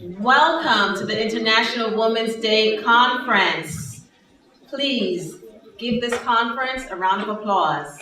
Welcome to the International Women's Day Conference. Please give this conference a round of applause.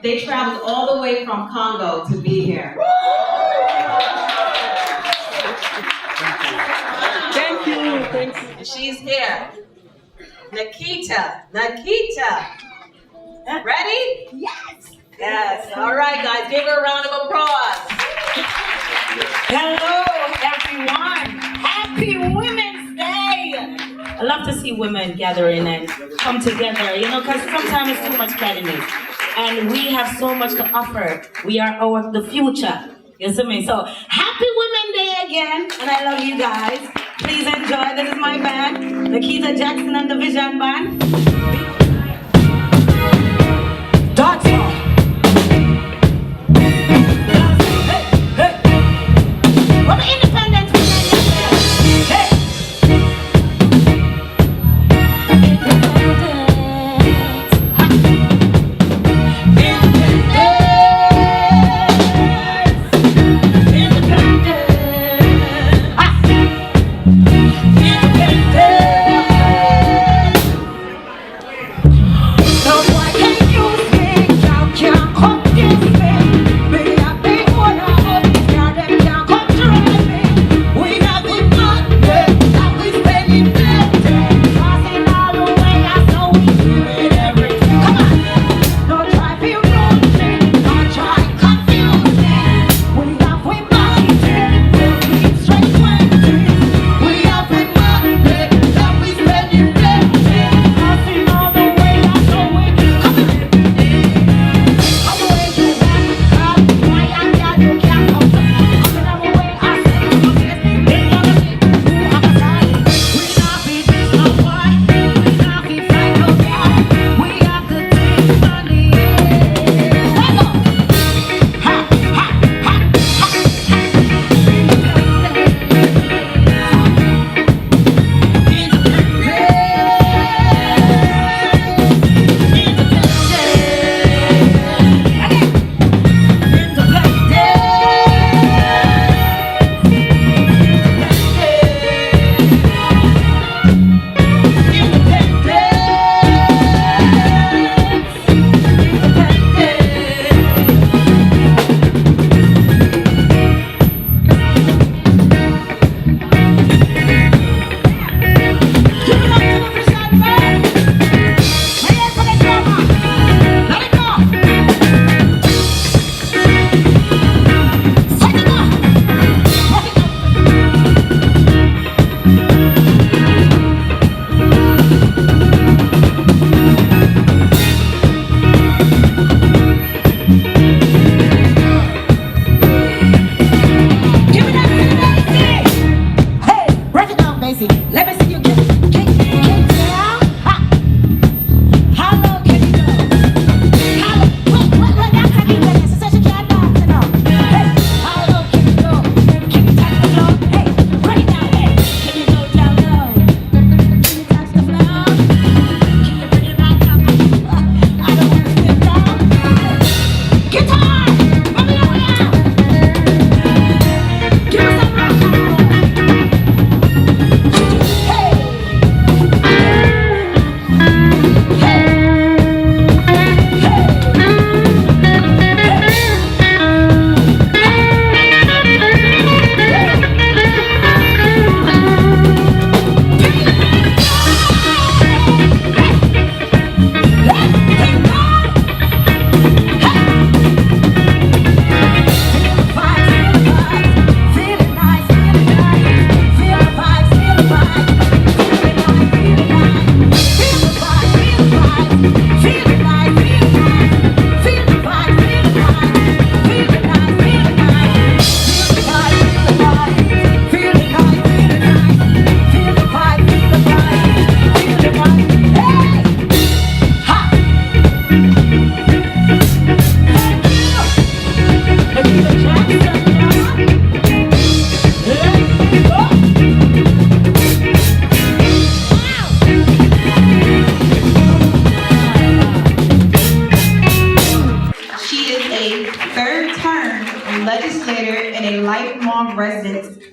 They traveled all the way from Congo to be here. Thank you. Thank you. She's here. Nikita. Ready? Yes. Yes. All right, guys. Give her a round of applause. Hello, everyone. Happy Women's Day. I love to see women gathering and come together, you know, because sometimes it's too much chattiness. And we have so much to offer. We are the future. You see me? So, happy Women's Day again. And I love you guys. Please enjoy. This is my band, Nikita Jackson and the Vision Band. That's all. What the independence women, hey!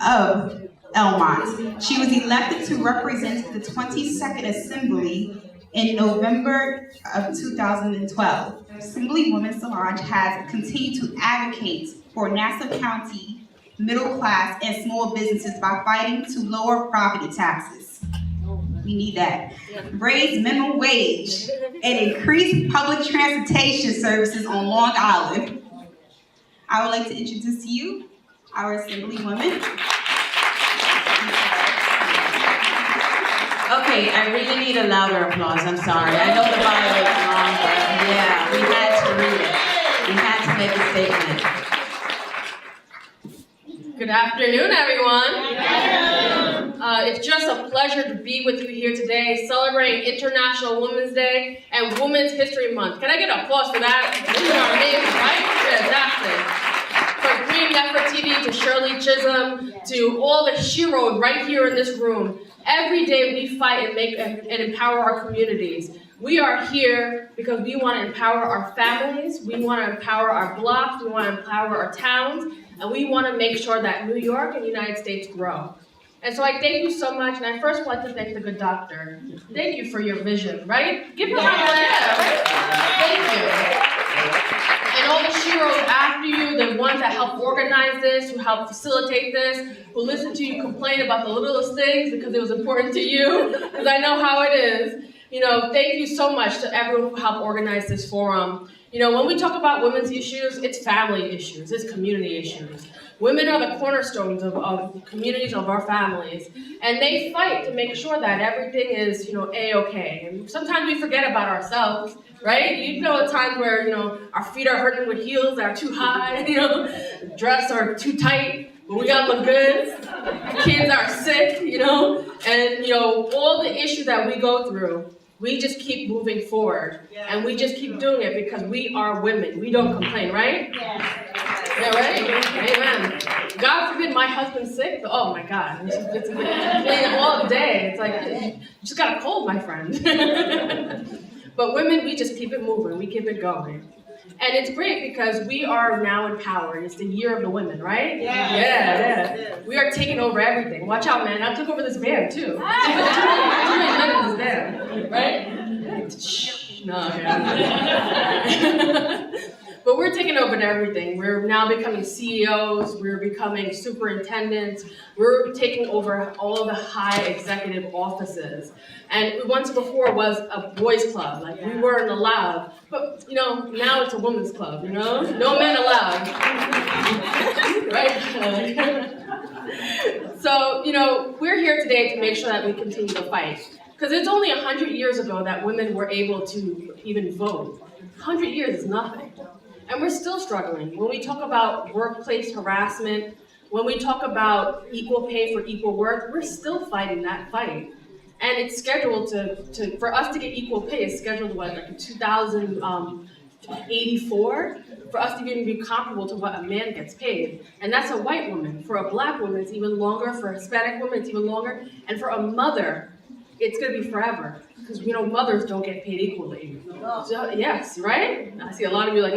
of Elmont. She was elected to represent the 22nd Assembly in November of 2012. Assemblywoman Solange has continued to advocate for Nassau County middle class and small businesses by fighting to lower property taxes. We need that. Raise minimum wage and increase public transportation services on Long Island. I would like to introduce to you our Assemblywoman. Okay, I really need a louder applause, I'm sorry. I know the bio is long, but yeah, we had to read it. We had to make a statement. Good afternoon, everyone. It's just a pleasure to be with you here today, celebrating International Women's Day and Women's History Month. Can I get an applause for that? You are amazing, right? Fantastic. From Green Network TV to Shirley Chisholm to all the heroes right here in this room. Every day we fight and empower our communities. We are here because we want to empower our families, we want to empower our blocks, we want to empower our towns, and we want to make sure that New York and the United States grow. And so I thank you so much, and I first would like to thank the good doctor. Thank you for your vision, right? Give her a round of applause. Thank you. And all the heroes after you, the ones that helped organize this, who helped facilitate this, who listened to you complain about the littlest things because it was important to you, because I know how it is. You know, thank you so much to everyone who helped organize this forum. You know, when we talk about women's issues, it's family issues, it's community issues. Women are the cornerstones of communities, of our families, and they fight to make sure that everything is, you know, A-okay. And sometimes we forget about ourselves, right? You know, at times where, you know, our feet are hurting with heels that are too high, you know, dress are too tight, but we gotta look good. Kids are sick, you know, and, you know, all the issues that we go through. We just keep moving forward, and we just keep doing it because we are women. We don't complain, right? Yeah, right? Amen. God forbid my husband's sick, but oh my God, it's complaining all day. It's like, you just got a cold, my friend. But women, we just keep it moving. We keep it going. And it's great because we are now empowered. It's the year of the women, right? Yeah. We are taking over everything. Watch out, man. I took over this van, too. Too many men in this van, right? No, okay. But we're taking over everything. We're now becoming CEOs. We're becoming superintendents. We're taking over all the high executive offices. And once before was a boys' club. Like, we weren't allowed. But, you know, now it's a women's club, you know? No men allowed. Right? So, you know, we're here today to make sure that we continue to fight. Because it's only 100 years ago that women were able to even vote. 100 years is nothing. And we're still struggling. When we talk about workplace harassment, when we talk about equal pay for equal work, we're still fighting that fight. And it's scheduled for us to get equal pay is scheduled, what, like in 2084? For us to even be comparable to what a man gets paid. And that's a white woman. For a black woman, it's even longer. For a Hispanic woman, it's even longer. And for a mother, it's going to be forever. Because, you know, mothers don't get paid equally. So, yes, right? I see a lot of you like,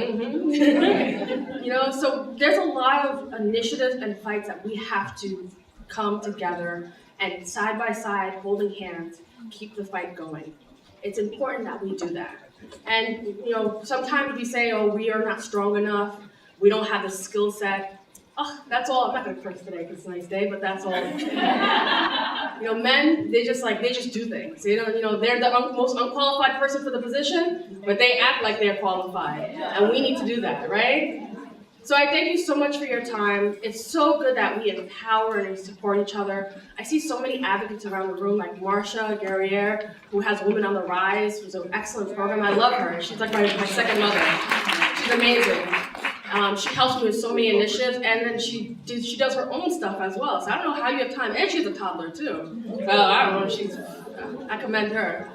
You know, so there's a lot of initiatives and fights that we have to come together and side by side, holding hands, keep the fight going. It's important that we do that. And, you know, sometimes we say, oh, we are not strong enough. We don't have the skill set. Oh, that's all. I'm not going to curse today because it's a nice day, but that's all. You know, men, they just do things. You know, they're the most unqualified person for the position, but they act like they're qualified. And we need to do that, right? So I thank you so much for your time. It's so good that we empower and support each other. I see so many advocates around the room, like Marcia Guerriere, who has Women on the Rise, which is an excellent program. I love her. She's like my second mother. She's amazing. She helps me with so many initiatives, and then she does her own stuff as well. So I don't know how you have time. And she's a toddler too. So I don't know. I commend her.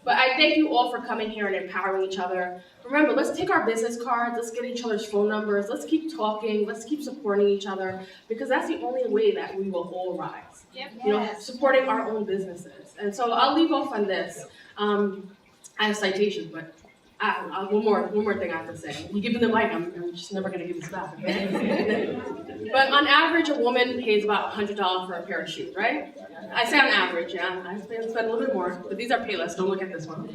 But I thank you all for coming here and empowering each other. Remember, let's take our business cards, let's get each other's phone numbers, let's keep talking, let's keep supporting each other, because that's the only way that we will all rise. You know, supporting our own businesses. And so I'll leave off on this. I have citations, but one more thing I have to say. You give me the mic, I'm just never going to give this back, okay? But on average, a woman pays about $100 for a pair of shoes, right? I say on average, yeah. I spend a little bit more, but these are Payless. Don't look at this one.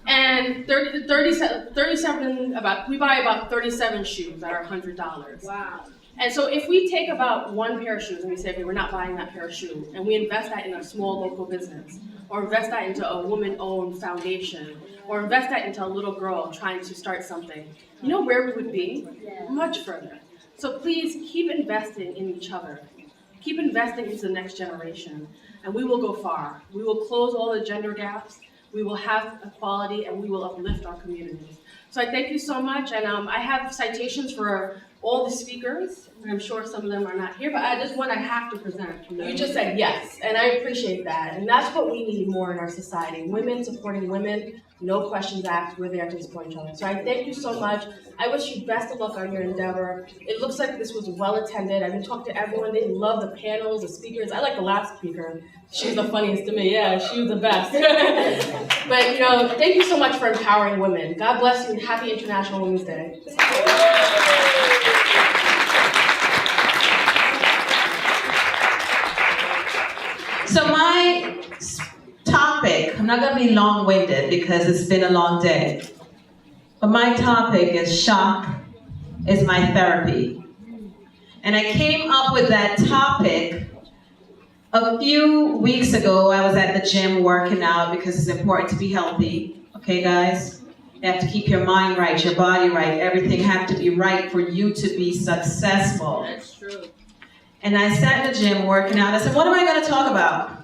And 37, we buy about 37 shoes that are $100. Wow. And so if we take about one pair of shoes and we say, okay, we're not buying that pair of shoes, and we invest that in a small local business, or invest that into a woman-owned foundation, or invest that into a little girl trying to start something, you know where we would be? Much further. So please keep investing in each other. Keep investing into the next generation. and we will go far. We will close all the gender gaps, we will have equality, and we will uplift our communities. So I thank you so much, and I have citations for all the speakers. I'm sure some of them are not here, but this one I have to present. You just said yes, and I appreciate that. And that's what we need more in our society. Women supporting women, no questions asked, we're there to support each other. So I thank you so much. I wish you best of luck on your endeavor. It looks like this was well attended. I've been talking to everyone. They love the panels, the speakers. I like the last speaker. She was the funniest to me. Yeah, she was the best. But, you know, thank you so much for empowering women. God bless you and happy International Women's Day. So my topic, I'm not going to be long-winded because it's been a long day, but my topic is shock is my therapy. And I came up with that topic a few weeks ago. I was at the gym working out because it's important to be healthy. Okay, guys? You have to keep your mind right, your body right. Everything has to be right for you to be successful. That's true. And I sat in the gym working out. I said, what am I going to talk about?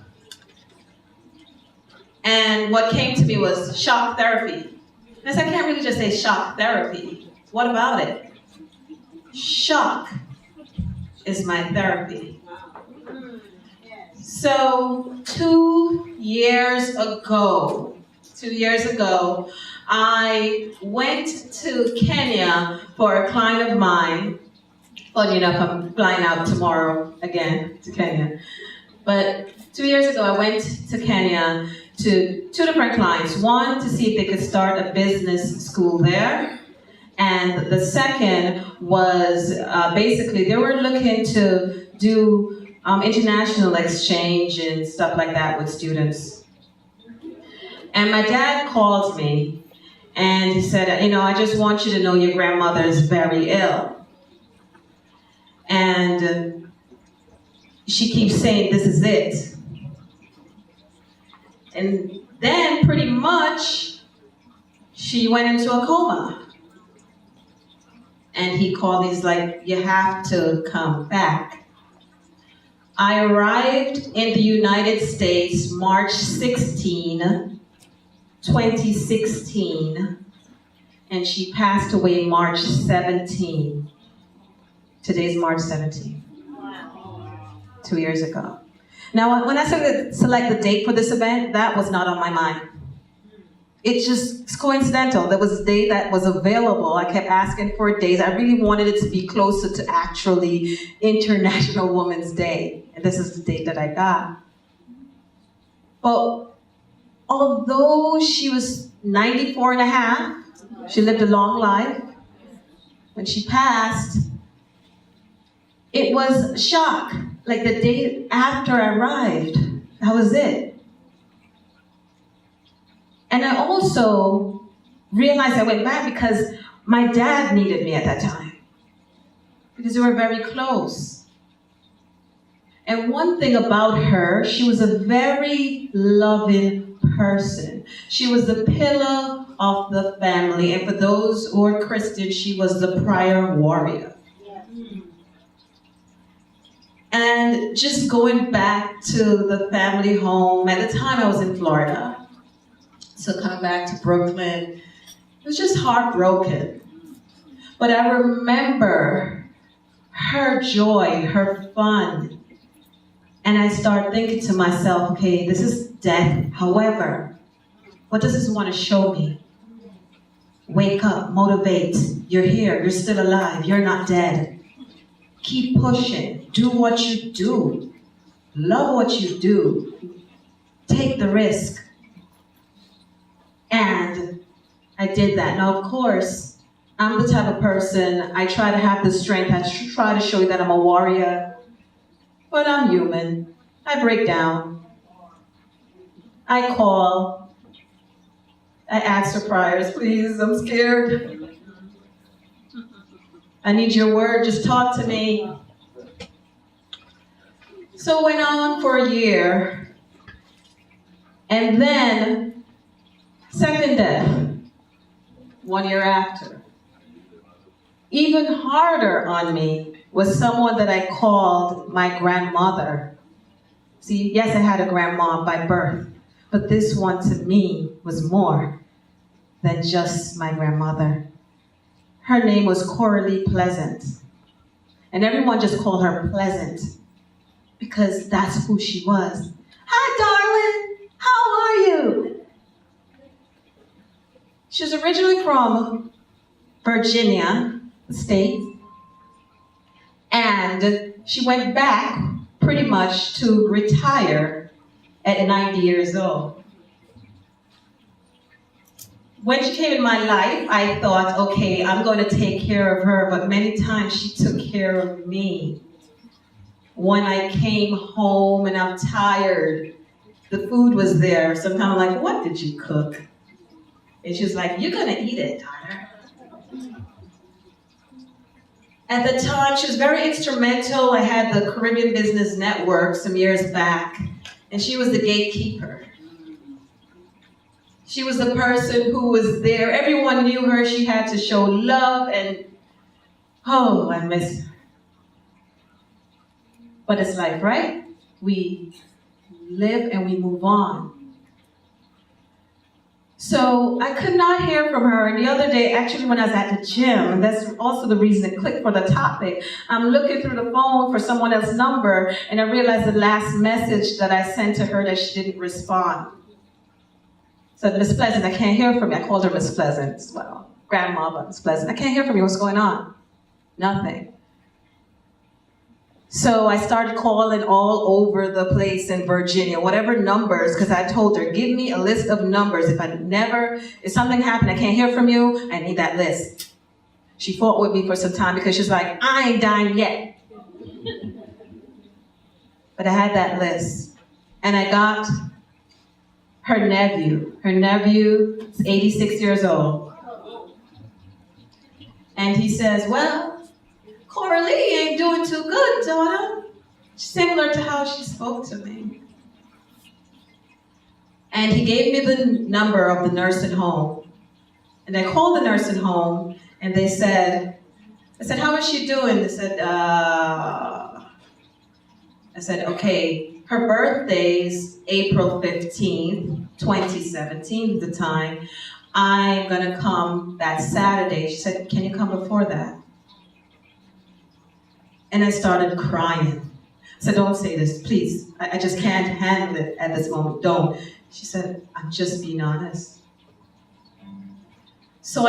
And what came to me was shock therapy. And I said, I can't really just say shock therapy. What about it? Shock is my therapy. So 2 years ago, I went to Kenya for a client of mine. Funny enough, I'm flying out tomorrow again to Kenya. But 2 years ago, I went to Kenya to 2 different clients. One, to see if they could start a business school there. And the second was basically they were looking to do international exchange and stuff like that with students. And my dad called me and he said, you know, I just want you to know your grandmother is very ill. And she keeps saying, this is it. And then pretty much she went into a coma. And he called, he's like, you have to come back. I arrived in the United States March 16, 2016, and she passed away March 17. Today's March 17. 2 years ago. Now, when I select the date for this event, that was not on my mind. It's coincidental. There was a day that was available. I kept asking for days. I really wanted it to be closer to actually International Women's Day. And this is the date that I got. But although she was 94 and a half, she lived a long life. When she passed, it was a shock. Like the day after I arrived, that was it. And I also realized I went back because my dad needed me at that time. Because we were very close. And one thing about her, she was a very loving person. She was the pillar of the family. And for those who are Christian, she was the prayer warrior. And just going back to the family home, at the time I was in Florida. So coming back to Brooklyn, it was just heartbroken. But I remember her joy, her fun. And I started thinking to myself, okay, this is death. However, what does this want to show me? Wake up, motivate. You're here, you're still alive, you're not dead. Keep pushing, do what you do. Love what you do. Take the risk. And I did that. Now, of course, I'm the type of person, I try to have the strength, I try to show you that I'm a warrior, but I'm human. I break down. I call. I ask for prayers, please, I'm scared. I need your word, just talk to me. So it went on for a year, and then second death, 1 year after. Even harder on me was someone that I called my grandmother. See, yes, I had a grandma by birth, but this one to me was more than just my grandmother. Her name was Coralie Pleasant. And everyone just called her Pleasant because that's who she was. Hi, darling. How are you? She was originally from Virginia state, and she went back pretty much to retire at 90 years old. When she came in my life, I thought, okay, I'm going to take care of her, but many times she took care of me. When I came home and I'm tired, the food was there. Sometimes I'm like, what did you cook? And she was like, you're going to eat it, daughter. At the time, she was very instrumental. I had the Caribbean Business Network some years back, and she was the gatekeeper. She was the person who was there. Everyone knew her. She had to show love, and oh, I miss her. But it's life, right? We live and we move on. So I could not hear from her. And the other day, actually when I was at the gym, and that's also the reason I clicked for the topic, I'm looking through the phone for someone else's number, and I realized the last message that I sent to her that she didn't respond. So Miss Pleasant, I can't hear from you. I called her Miss Pleasant as well. Grandma, but Miss Pleasant. I can't hear from you. What's going on? Nothing. So I started calling all over the place in Virginia, whatever numbers, because I told her, give me a list of numbers. If something happened, I can't hear from you, I need that list. She fought with me for some time because she's like, I ain't dying yet. But I had that list. And I got her nephew. Her nephew is 86 years old. And he says, well, Coralie ain't doing too good, daughter. Similar to how she spoke to me. And he gave me the number of the nursing home. And I called the nursing home, and they said, I said, how is she doing? They said, I said, okay, her birthday's April 15th, 2017 at the time. I'm gonna come that Saturday. She said, can you come before that? And I started crying. I said, don't say this, please. I just can't handle it at this moment, don't. She said, I'm just being honest. So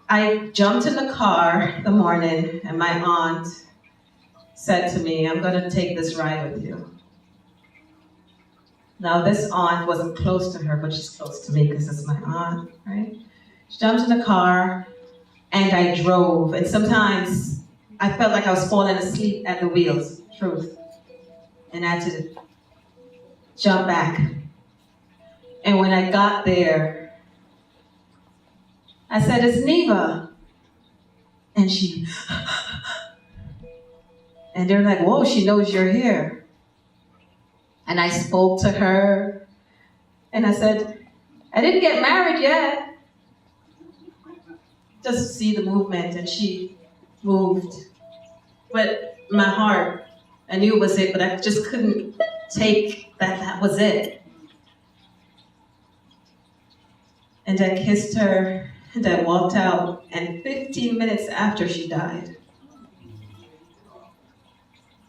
I jumped in the car the morning, and my aunt said to me, I'm gonna take this ride with you. Now this aunt wasn't close to her, but she's close to me because it's my aunt, right? She jumped in the car, and I drove, and sometimes I felt like I was falling asleep at the wheels, truth. And I had to jump back. And when I got there, I said, it's Neva. And she, and they're like, whoa, she knows you're here. And I spoke to her, and I said, I didn't get married yet. Just to see the movement, and she moved. But my heart, I knew it was it, but I just couldn't take that was it. And I kissed her, and I walked out, and 15 minutes after she died,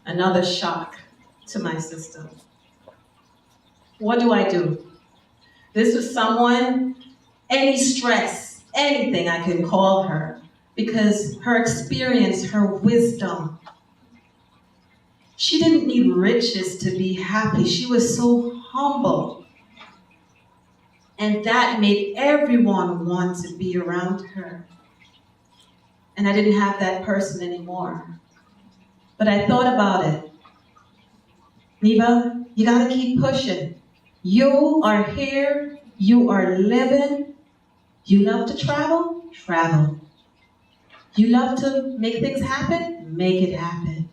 another shock to my system. What do? This was someone, any stress, anything I could call her, because her experience, her wisdom, she didn't need riches to be happy. She was so humble. And that made everyone want to be around her. And I didn't have that person anymore. But I thought about it. Neva, you gotta keep pushing. You are here, you are living. You love to travel? Travel. You love to make things happen? Make it happen.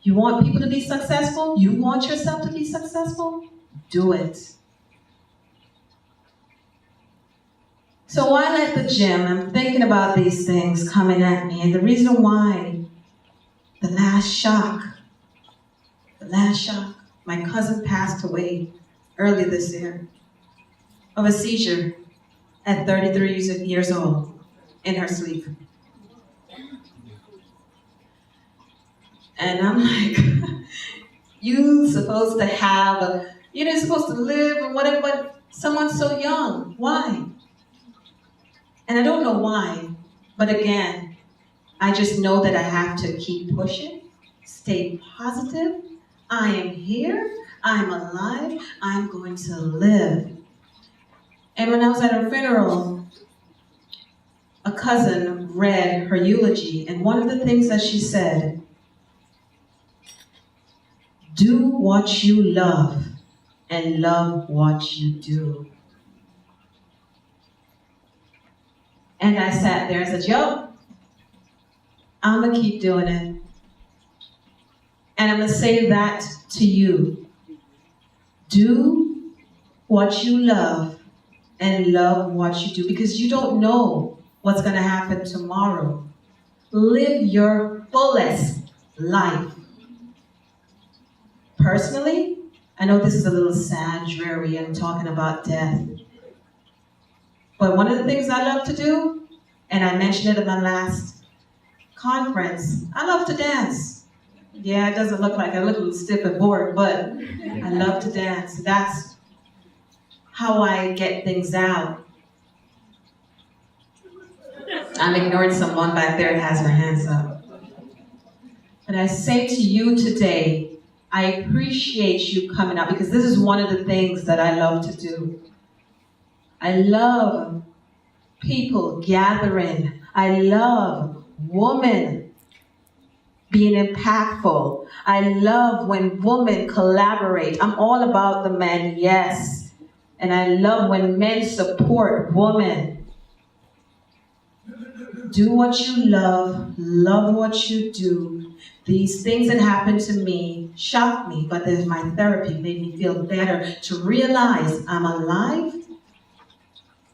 You want people to be successful? You want yourself to be successful? Do it. So while at the gym, I'm thinking about these things coming at me, and the reason why, the last shock last shock, my cousin passed away early this year of a seizure at 33 years old in her sleep. And I'm like, you're supposed to have, you're supposed to live and whatever, but someone's so young. Why? And I don't know why, but again, I just know that I have to keep pushing, stay positive. I am here, I'm alive, I'm going to live. And when I was at her funeral, a cousin read her eulogy, and one of the things that she said, do what you love and love what you do. And I sat there and said, yo, I'm gonna keep doing it. And I'm gonna say that to you. Do what you love and love what you do, because you don't know what's gonna happen tomorrow. Live your fullest life. Personally, I know this is a little sad, dreary, and talking about death. But one of the things I love to do, and I mentioned it at my last conference, I love to dance. Yeah, it doesn't look like I look a little stiff and bored, but I love to dance. That's how I get things out. I'm ignoring someone back there that has her hands up. But I say to you today, I appreciate you coming out, because this is one of the things that I love to do. I love people gathering. I love women being impactful. I love when women collaborate. I'm all about the men, yes. And I love when men support women. Do what you love what you do. These things that happened to me shocked me, but there's my therapy, made me feel better to realize I'm alive.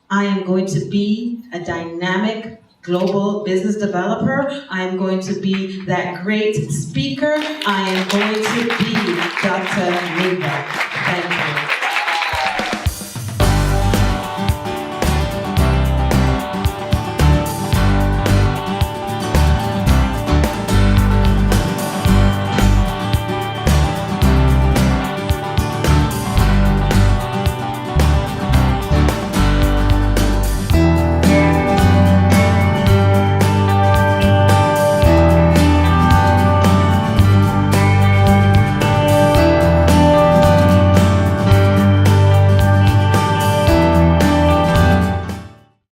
I am going to be a dynamic global business developer. I am going to be that great speaker. I am going to be Dr. Neva. Thank you.